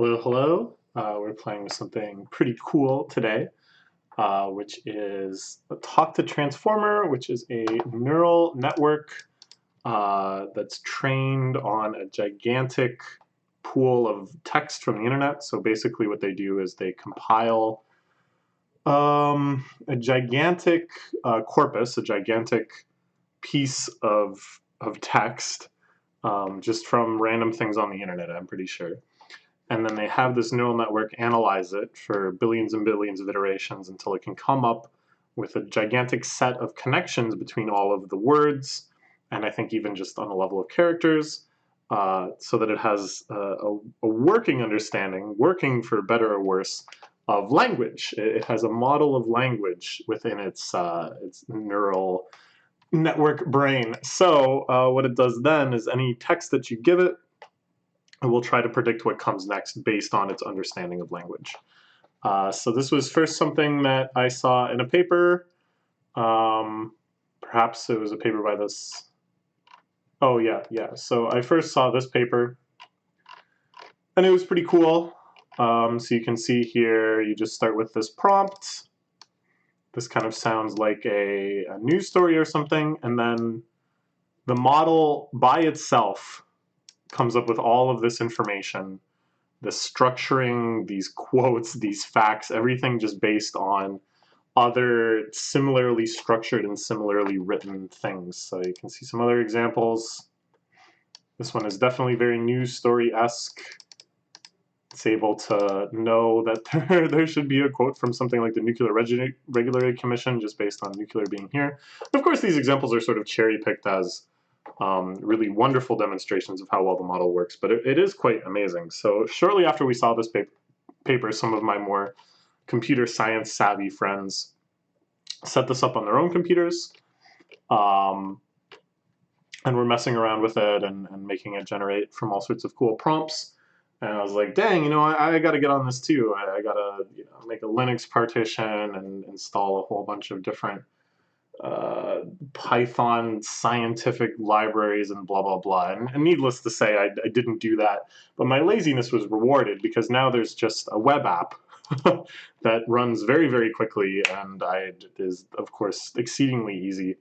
Hello, hello. We're playing with something pretty cool today, which is a Talk to Transformer, which is a neural network that's trained on a gigantic pool of text from the internet. So basically what they do is they compile a gigantic corpus, a gigantic piece of text just from random things on the internet, I'm pretty sure. And then they have this neural network analyze it for billions and billions of iterations until it can come up with a gigantic set of connections between all of the words, and I think even just on a level of characters, so that it has a working understanding, working for better or worse, of language. It has a model of language within its neural network brain. So what it does then is any text that you give it, it will try to predict what comes next based on its understanding of language. So this was first something that I saw in a paper. Perhaps it was a paper by this. Oh yeah. So I first saw this paper, and it was pretty cool. So you can see here, you just start with this prompt. This kind of sounds like a news story or something, and then the model by itself comes up with all of this information, the structuring, these quotes, these facts, everything just based on other similarly structured and similarly written things. So you can see some other examples. This one is definitely very news story-esque. It's able to know that there should be a quote from something like the Nuclear Regulatory Commission just based on nuclear being here. Of course, these examples are sort of cherry-picked as really wonderful demonstrations of how well the model works, but it is quite amazing. So shortly after we saw this paper, some of my more computer science savvy friends set this up on their own computers, and we're messing around with it and making it generate from all sorts of cool prompts. And I was like, dang, I got to get on this too. I got to make a Linux partition and install a whole bunch of different Python scientific libraries and blah, blah, blah. And needless to say, I didn't do that. But my laziness was rewarded because now there's just a web app that runs very, very quickly and is, of course, exceedingly easy.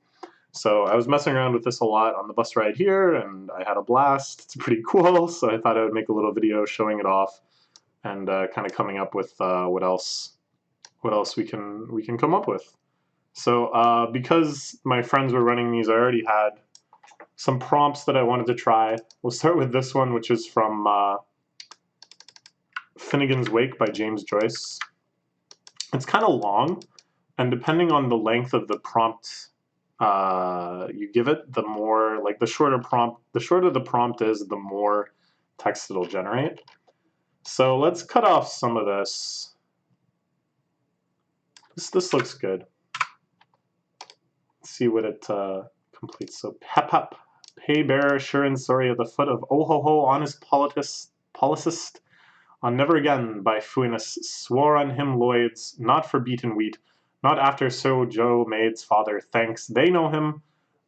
So I was messing around with this a lot on the bus ride here, and I had a blast. It's pretty cool, so I thought I would make a little video showing it off and kind of coming up with what else we can come up with. So because my friends were running these, I already had some prompts that I wanted to try. We'll start with this one, which is from Finnegan's Wake by James Joyce. It's kind of long, and depending on the length of the prompt you give it, the more, like the shorter the prompt is, the more text it'll generate. So let's cut off some of this. This looks good. Let's see what it completes. So Pep, pay bearer, sure and sorry at the foot of oh ho ho, honest policist, on never again by Fuinus, swore on him Lloyds, not for beaten wheat, not after so Joe Maid's father, thanks, they know him,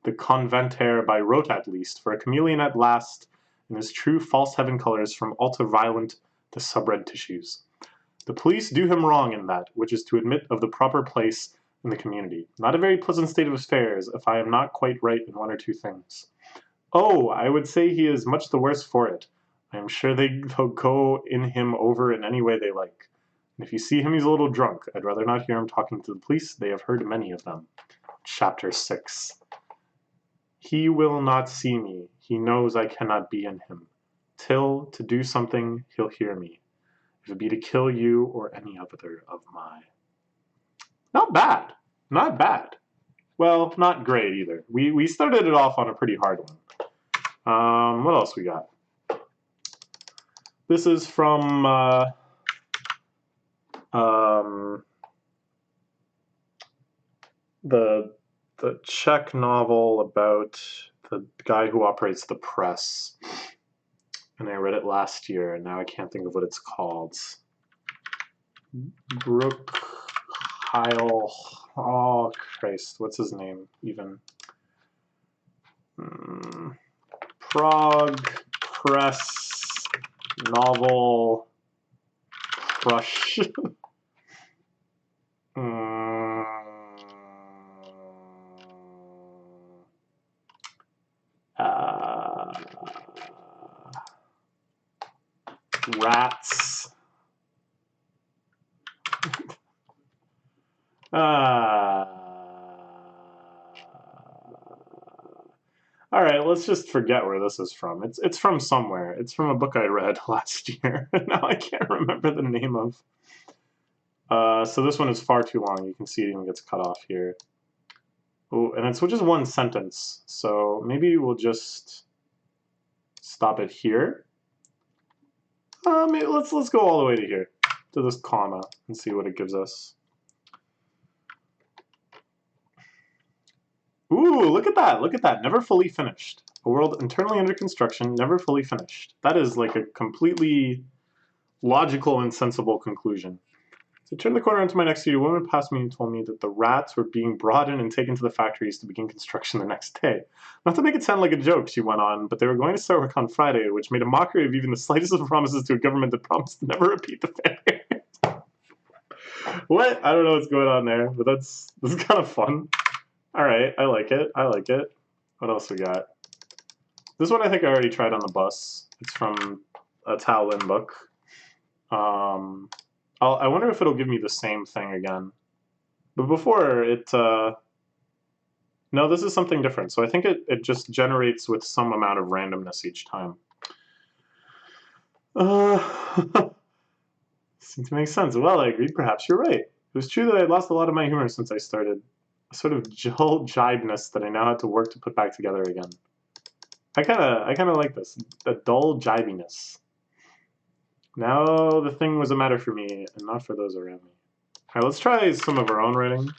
the conventaire by rote at least, for a chameleon at last, in his true false heaven colors from ultra-violent to subred tissues. The police do him wrong in that, which is to admit of the proper place in the community. Not a very pleasant state of affairs, if I am not quite right in one or two things. Oh, I would say he is much the worse for it. I am sure they'll go in him over in any way they like. And if you see him, he's a little drunk. I'd rather not hear him talking to the police. They have heard many of them. Chapter 6. He will not see me. He knows I cannot be in him. Till, to do something, he'll hear me. If it be to kill you or any other of my. Not bad. Not bad. Well, not great either. We started it off on a pretty hard one. What else we got? This is from the Czech novel about the guy who operates the press. And I read it last year, and now I can't think of what it's called. Brooke Heil. Oh, Christ. What's his name, even? Prague Press novel crush. Rats. All right, let's just forget where this is from. It's from somewhere. It's from a book I read last year. Now I can't remember the name of. So this one is far too long. You can see it even gets cut off here. Oh, and it's just one sentence. So maybe we'll just stop it here. Maybe let's go all the way to here, to this comma, and see what it gives us. Ooh, look at that, look at that. Never fully finished. A world internally under construction, never fully finished. That is like a completely logical and sensible conclusion. So I turned the corner into my next studio. A woman passed me and told me that the rats were being brought in and taken to the factories to begin construction the next day. Not to make it sound like a joke, she went on, but they were going to start work on Friday, which made a mockery of even the slightest of promises to a government that promised to never repeat the failure. What? I don't know what's going on there, but this is kind of fun. All right, I like it. I like it. What else we got? This one I think I already tried on the bus. It's from a Tao Lin book. I wonder if it'll give me the same thing again. But before it, no, this is something different. So I think it just generates with some amount of randomness each time. Seems to make sense. Well, I agreed. Perhaps you're right. It was true that I had lost a lot of my humor since I started. A sort of dull jibeness that I now had to work to put back together again. I kind of like this. A dull jibiness. Now the thing was a matter for me and not for those around me. All right, let's try some of our own writing.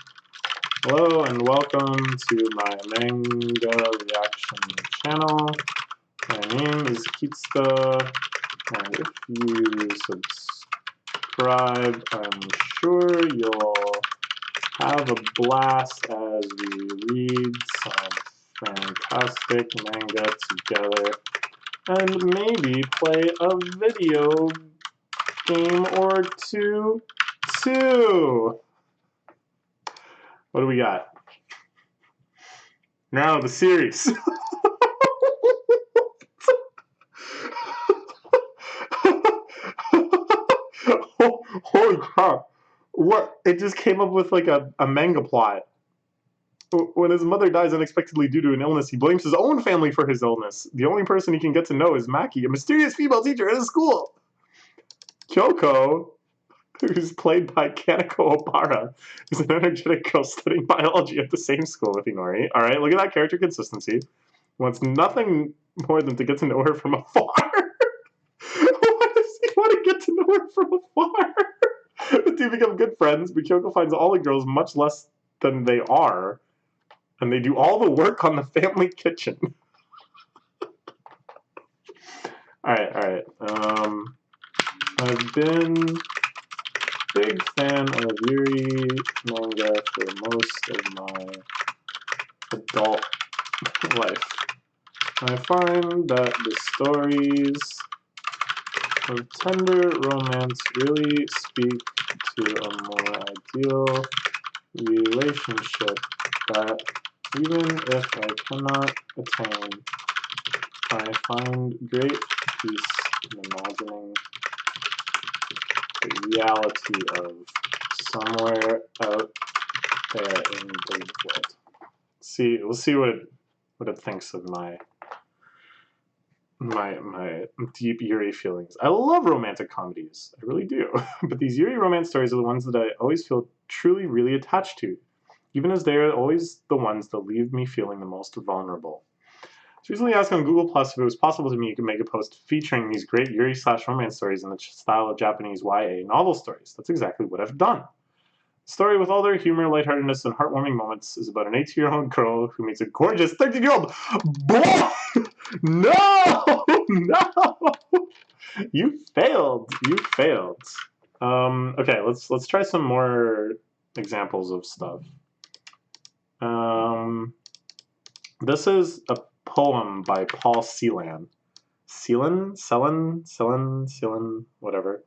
Hello and welcome to my manga reaction channel. My name is Kitsuka, and if you subscribe, I'm sure you'll have a blast as we read some fantastic manga together and maybe play a video game or two too. What do we got? Now the series. Holy crap. What? It just came up with like a manga plot. When his mother dies unexpectedly due to an illness, he blames his own family for his illness. The only person he can get to know is Maki, a mysterious female teacher at his school. Kyoko, who's played by Kaneko Obara, is an energetic girl studying biology at the same school with Inori. All right, look at that character consistency. Wants nothing more than to get to know her from afar. Why does he want to get to know her from afar? The two become good friends, but Kyoko finds all the girls much less than they are, and they do all the work on the family kitchen. All right. I've been a big fan of Yuri manga for most of my adult life. I find that the stories of tender romance really speak to a more ideal relationship that, even if I cannot attain, I find great peace in imagining the reality of somewhere out there in the world. We'll see what it thinks of my deep Yuri feelings. I love romantic comedies. I really do. But these Yuri romance stories are the ones that I always feel truly, really attached to, even as they are always the ones that leave me feeling the most vulnerable. So recently asked on Google Plus if it was possible to me you could make a post featuring these great Yuri/romance stories in the style of Japanese YA novel stories. That's exactly what I've done. The story, with all their humor, lightheartedness, and heartwarming moments, is about an 18-year-old girl who meets a gorgeous 13-year-old boy. No! You failed. You failed. Okay, let's try some more examples of stuff. This is a poem by Paul Celan. Celan, whatever.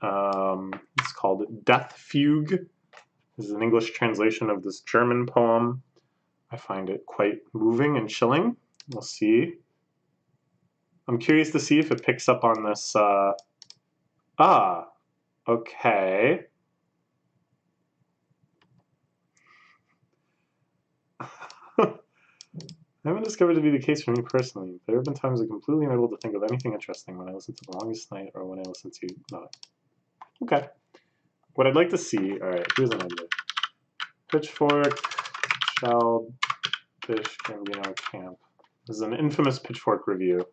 It's called Death Fugue. This is an English translation of this German poem. I find it quite moving and chilling. We'll see. I'm curious to see if it picks up on this. Okay. I haven't discovered to be the case for me personally. There have been times I'm completely unable to think of anything interesting when I listen to The Longest Night or when I listen to Okay. What I'd like to see, alright, here's an idea. Pitchfork, Childish Gambino Camp. This is an infamous Pitchfork review.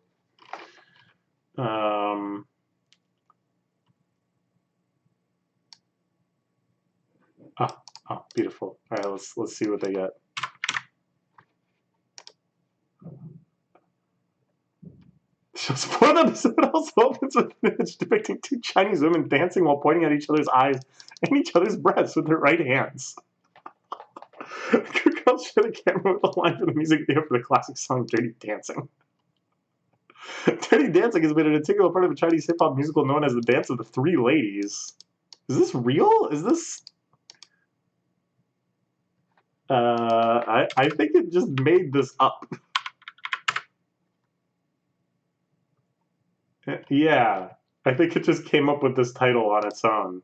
Oh, beautiful. Alright, let's see what they get. Just one episode also opens with an image depicting two Chinese women dancing while pointing at each other's eyes and each other's breasts with their right hands. Girl showed the camera with a line for the music video for the classic song Dirty Dancing. Dirty Dancing has been an integral part of a Chinese hip-hop musical known as the Dance of the Three Ladies. Is this real? Is this... I think it just made this up. Yeah, I think it just came up with this title on its own.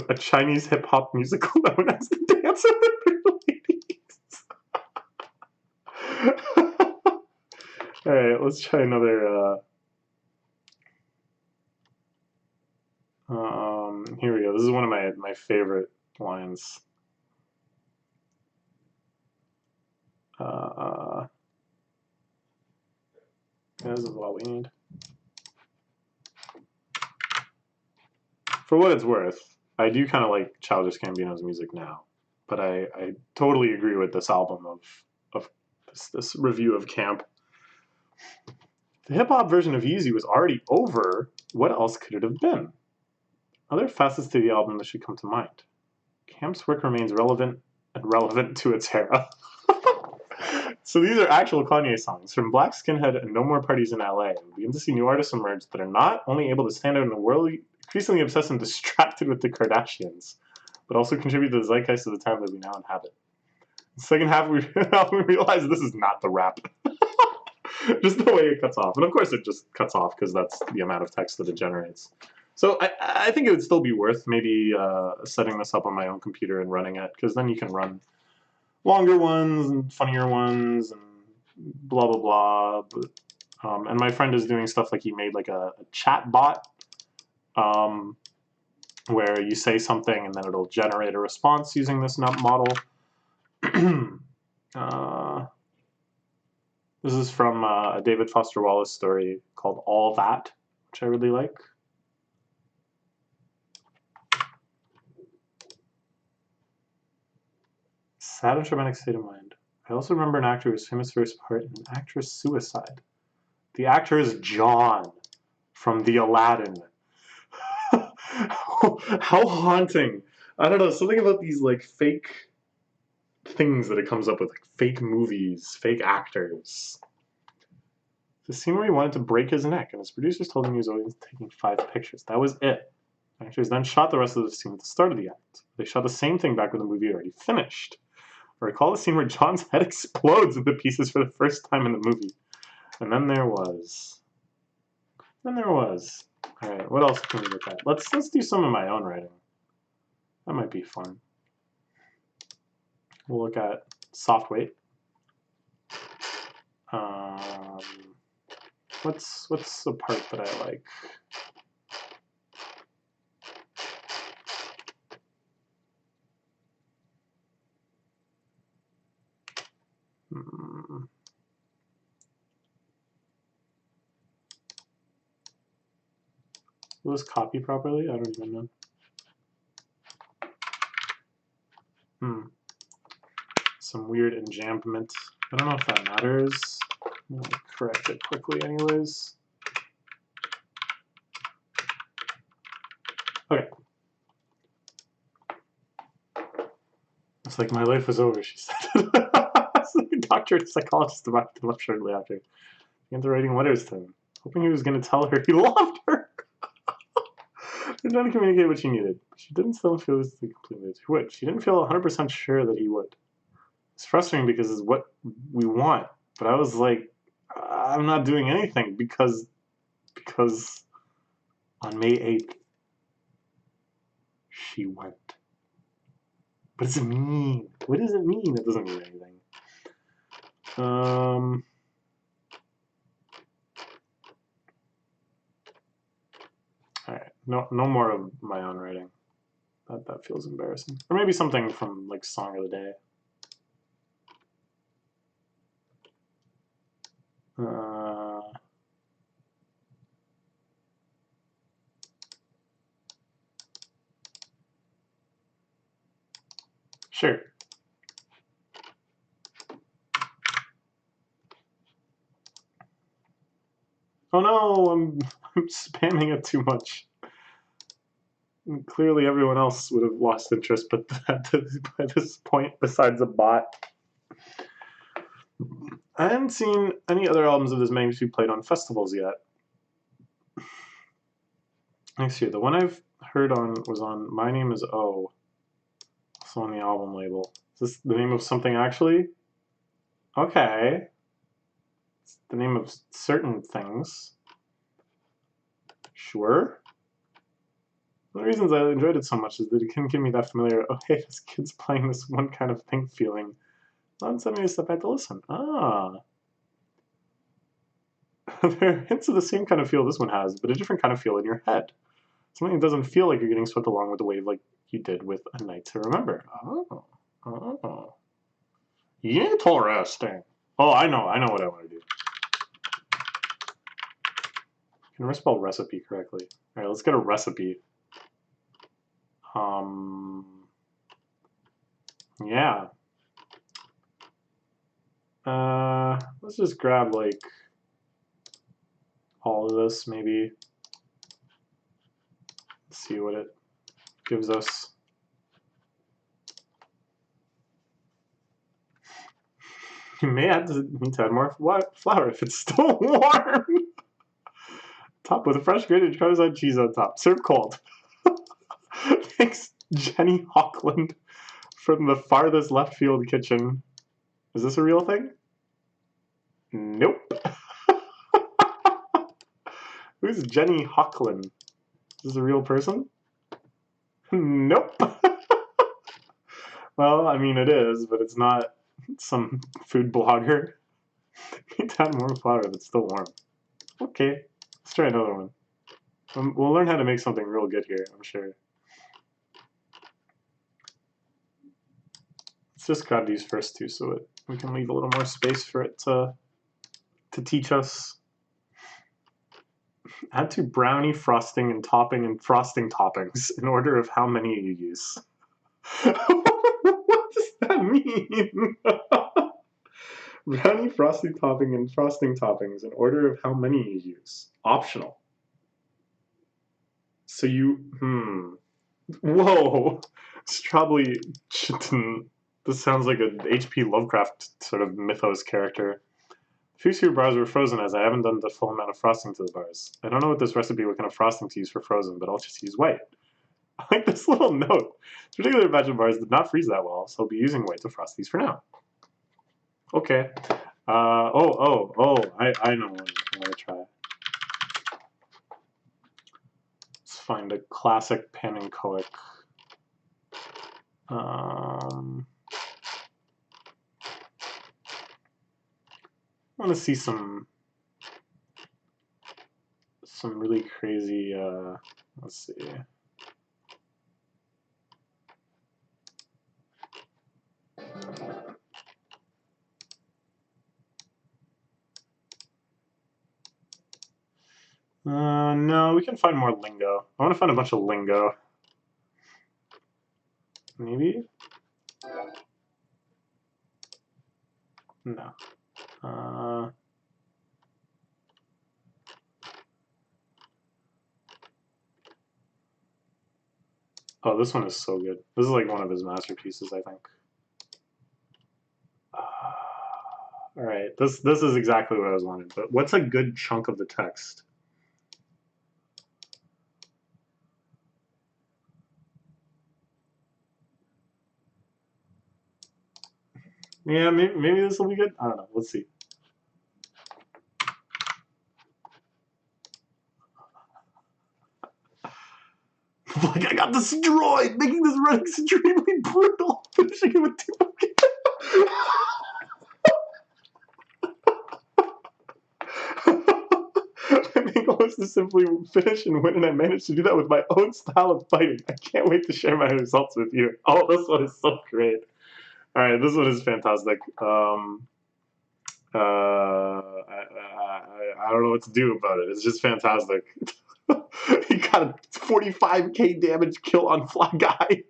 A Chinese hip-hop musical known as the Dance of the Three Ladies. Alright, let's try another... here we go. This is one of my favorite lines. This is what we need. For what it's worth, I do kind of like Childish Gambino's music now, but I totally agree with this album of this review of Camp. The hip-hop version of Yeezy was already over. What else could it have been? Other facets to the album that should come to mind. Camp's work remains relevant to its era. So these are actual Kanye songs. From Black Skinhead and No More Parties in LA, we begin to see new artists emerge that are not only able to stand out in a world increasingly obsessed and distracted with the Kardashians, but also contribute to the zeitgeist of the time that we now inhabit. The second half, we realize this is not the rap. Just the way it cuts off. And of course it just cuts off because that's the amount of text that it generates. So I think it would still be worth maybe setting this up on my own computer and running it, because then you can run longer ones and funnier ones and blah, blah, blah. But, and my friend is doing stuff like he made like a chat bot where you say something and then it'll generate a response using this model. This is from a David Foster Wallace story called All That, which I really like. Sad and traumatic state of mind. I also remember an actor who was famous for his part in an actress suicide. The actor is John from The Aladdin. How haunting. I don't know, something about these like fake things that it comes up with, like fake movies, fake actors. The scene where he wanted to break his neck and his producers told him he was only taking 5 pictures. That was it. Actors then shot the rest of the scene at the start of the act. They shot the same thing back when the movie had already finished. I recall the scene where John's head explodes into pieces for the first time in the movie. And then there was. Alright, what else can we look at? Let's do some of my own writing. That might be fun. We'll look at soft weight. What's the part that I like? Will this copy properly? I don't even know. Some weird enjambment. I don't know if that matters. I'm gonna correct it quickly anyways. Okay. It's like my life was over, she said. It's like a doctor and psychologist about to left shortly after. He began to writing letters to him, hoping he was going to tell her he loved her. You're trying to communicate what she needed. She didn't still feel this completely. She would. She didn't feel 100% sure that he would. It's frustrating because it's what we want. But I was like, I'm not doing anything because on May 8th, she went. What does it mean? What does it mean? It doesn't mean anything. Alright, no more of my own writing. That feels embarrassing. Or maybe something from like Song of the Day. Sure. Oh no, I'm spamming it too much. And clearly everyone else would have lost interest, but by this point, besides a bot. I haven't seen any other albums of this magnitude played on festivals yet. Next year, the one I've heard on was on My Name is O. Also on the album label. Is this the name of something actually? Okay. It's the name of certain things. Sure. One of the reasons I enjoyed it so much is that it couldn't give me that familiar, oh hey, this kid's playing this one kind of thing feeling. Not suddenly I step back to listen. Ah. There are hints of the same kind of feel this one has, but a different kind of feel in your head. Something that doesn't feel like you're getting swept along with the wave like you did with A Night to Remember. Oh. Oh. Interesting. Oh, I know what I want to do. Can I spell recipe correctly? All right, let's get a recipe. Yeah. Let's just grab like all of this, maybe. Let's see what it gives us. You may need to add more flour if it's still warm. Top with a fresh grated Parmesan cheese on top. Serve cold. Thanks, Jenny Hockland from the farthest left field kitchen. Is this a real thing? Nope. Who's Jenny Hockland? Is this a real person? Nope. Well, I mean it is, but it's not some food blogger. Need to add more flour if it's still warm. Okay, let's try another one. We'll learn how to make something real good here, I'm sure. Let's just grab these first two so we can leave a little more space for it to teach us. Add to brownie frosting and frosting toppings in order of how many you use. What does that mean? Brownie frosting topping and frosting toppings in order of how many you use. Optional. So whoa. Strawberry chitin. This sounds like an H.P. Lovecraft sort of mythos character. Few super bars were frozen as I haven't done the full amount of frosting to the bars. I don't know what this recipe, what kind of frosting to use for frozen, but I'll just use white. I like this little note. This particular batch of bars did not freeze that well, so I'll be using white to frost these for now. Okay. I know one I'm going to try. Let's find a classic panenkoic. I want to see some really crazy, let's see. No, we can find more lingo. I want to find a bunch of lingo. Maybe? No. Oh, this one is so good. This is like one of his masterpieces, I think. All right, this is exactly what I was wanting. But what's a good chunk of the text? Yeah, maybe this will be good. I don't know. Let's see. Like, I got destroyed, making this run extremely brutal, finishing it with 2 My goal is to simply finish and win, and I managed to do that with my own style of fighting. I can't wait to share my results with you. Oh, this one is so great. All right, this one is fantastic. I don't know what to do about it. It's just fantastic. He got a 45k damage kill on Fly Guy.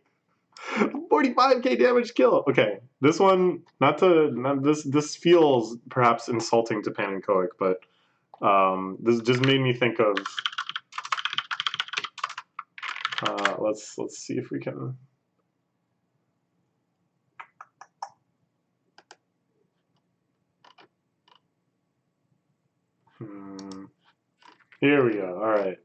45k damage kill. Okay, this one, this feels perhaps insulting to Pan and Koic, but this just made me think of. Let's see if we can. Here we go. All right.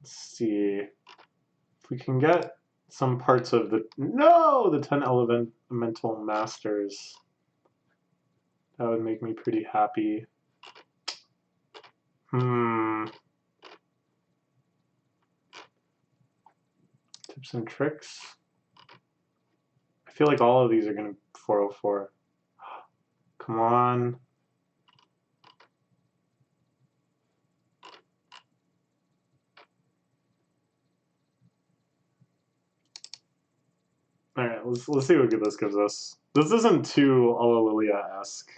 Let's see if we can get some parts of the 10 elemental masters. That would make me pretty happy. Tips and tricks. I feel like all of these are going to 404. Come on. All right, let's see what this gives us. This isn't too Allelilia-esque.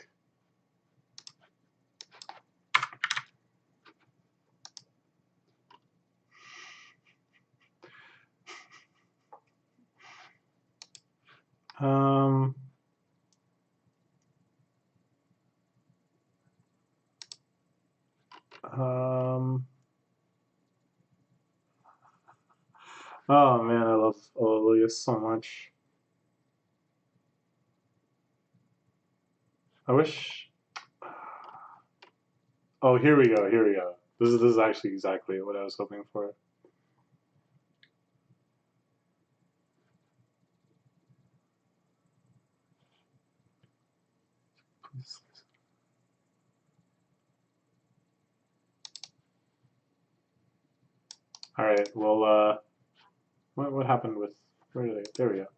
Oh man, I love Allelilia so much. I wish. Oh, here we go. Here we go. This is actually exactly what I was hoping for. Please. All right. Well, what happened with? Where did I? There we go.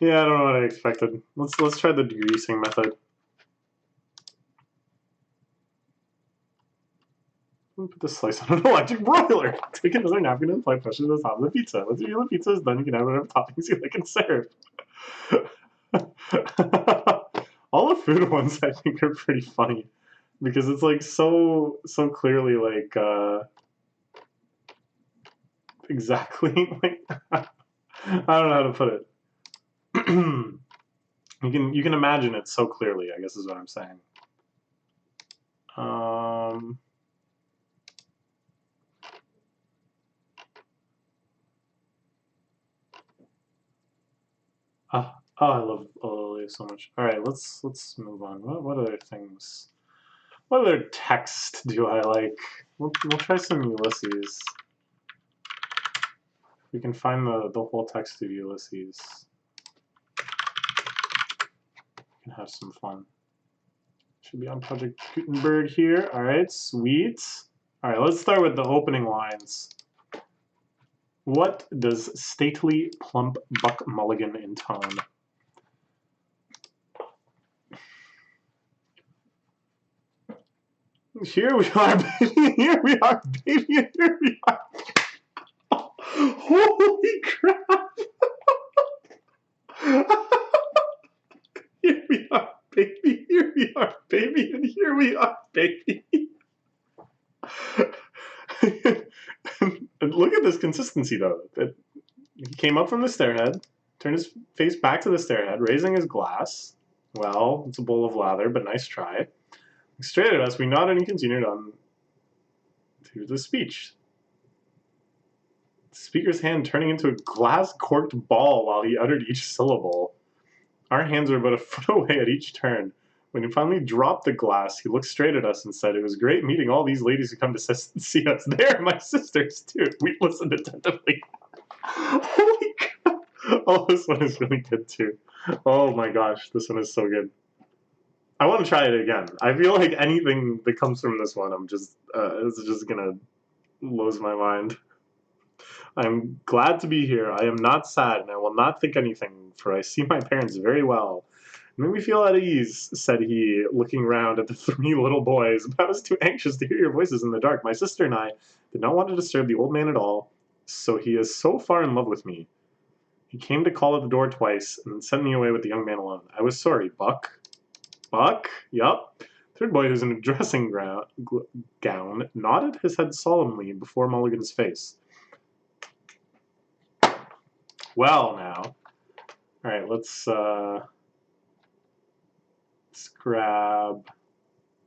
Yeah, I don't know what I expected. Let's try the degreasing method. Put the slice on an electric broiler. Take another napkin and apply pressure to the top of the pizza. Once the pizza is done, you can add whatever toppings you like and serve. All the food ones I think are pretty funny because it's like so clearly like exactly like I don't know how to put it. You can imagine it so clearly, I guess is what I'm saying. Oh, I love Olivia so much. All right, let's move on. What other things? What other text do I like? We'll try some Ulysses. We can find the whole text of Ulysses. We can have some fun. Should be on Project Gutenberg here. All right, sweet. All right, let's start with the opening lines. What does stately, plump Buck Mulligan intone? Here we are, baby. Here we are, baby. Here we are. Holy crap! Here we are, baby. Here we are, baby. And here we are, baby. Look at this consistency, though. He came up from the stairhead, turned his face back to the stairhead, raising his glass. Well, it's a bowl of lather, but nice try. Straight at us, we nodded and continued on to the speech. The speaker's hand turning into a glass-corked ball while he uttered each syllable. Our hands were about a foot away at each turn. When he finally dropped the glass, he looked straight at us and said, "It was great meeting all these ladies who come to see us. They're my sisters, too." We listened attentively. Holy crap. Oh, this one is really good, too. Oh my gosh, this one is so good. I want to try it again. I feel like anything that comes from this one, it's just gonna lose my mind. I'm glad to be here. I am not sad, and I will not think anything, for I see my parents very well. It made me feel at ease, said he, looking round at the three little boys. But I was too anxious to hear your voices in the dark. My sister and I did not want to disturb the old man at all, so he is so far in love with me. He came to call at the door twice, and then sent me away with the young man alone. I was sorry, Buck. Buck? Yup. Third boy, who's in a dressing gown, nodded his head solemnly before Mulligan's face. Well, now. Alright, let's grab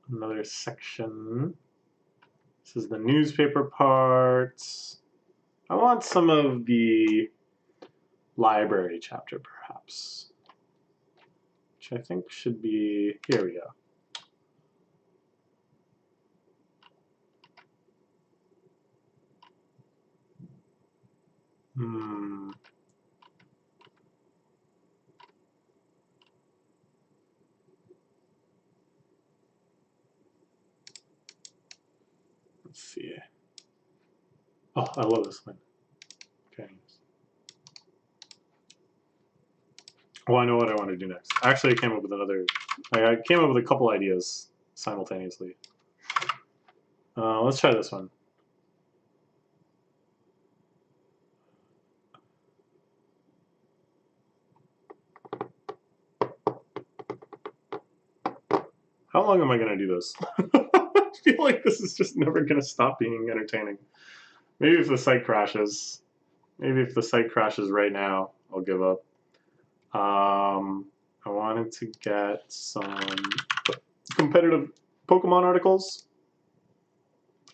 another section. This is the newspaper parts. I want some of the library chapter, perhaps. Which I think should be... Here we go. Let's see. Oh, I love this one. Okay. Oh, I know what I want to do next. Actually, I came up with I came up with a couple ideas simultaneously. Let's try this one. How long am I going to do this? I feel like this is just never going to stop being entertaining. Maybe if the site crashes. Maybe if the site crashes right now, I'll give up. I wanted to get some competitive Pokemon articles.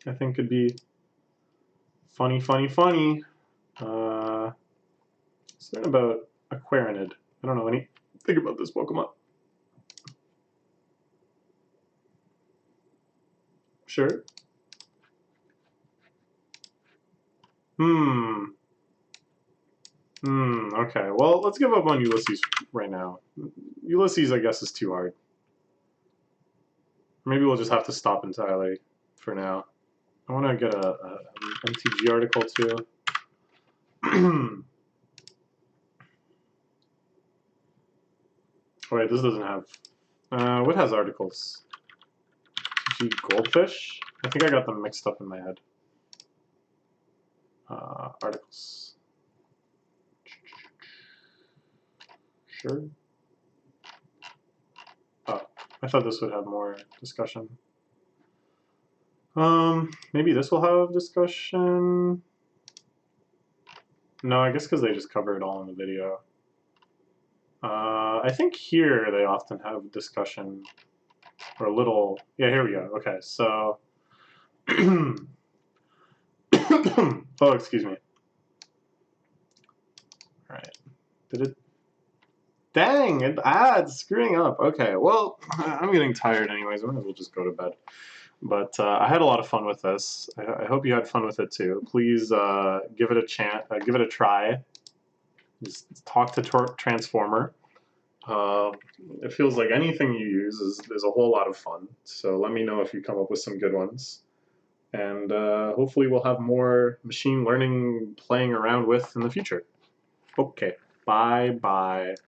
I think could be funny. Something about Aquarinid. I don't know anything about this Pokemon. Sure. Okay. Well, let's give up on Ulysses right now. Ulysses, I guess, is too hard. Maybe we'll just have to stop entirely for now. I want to get an MTG article, too. Oh, wait, this doesn't have... what has articles? Goldfish? I think I got them mixed up in my head. Articles. Sure. Oh, I thought this would have more discussion. Maybe this will have discussion. No, I guess because they just cover it all in the video. I think here they often have discussion or a little. Yeah, here we go. Okay, so. Oh, excuse me. All right. Did it? Dang, it's screwing up. Okay, well, I'm getting tired anyways. I might as well just go to bed. But I had a lot of fun with this. I hope you had fun with it too. Please give it a chance. Give it a try. Just talk to Transformer. It feels like anything you use is a whole lot of fun. So let me know if you come up with some good ones. And hopefully we'll have more machine learning playing around with in the future. Okay, bye-bye.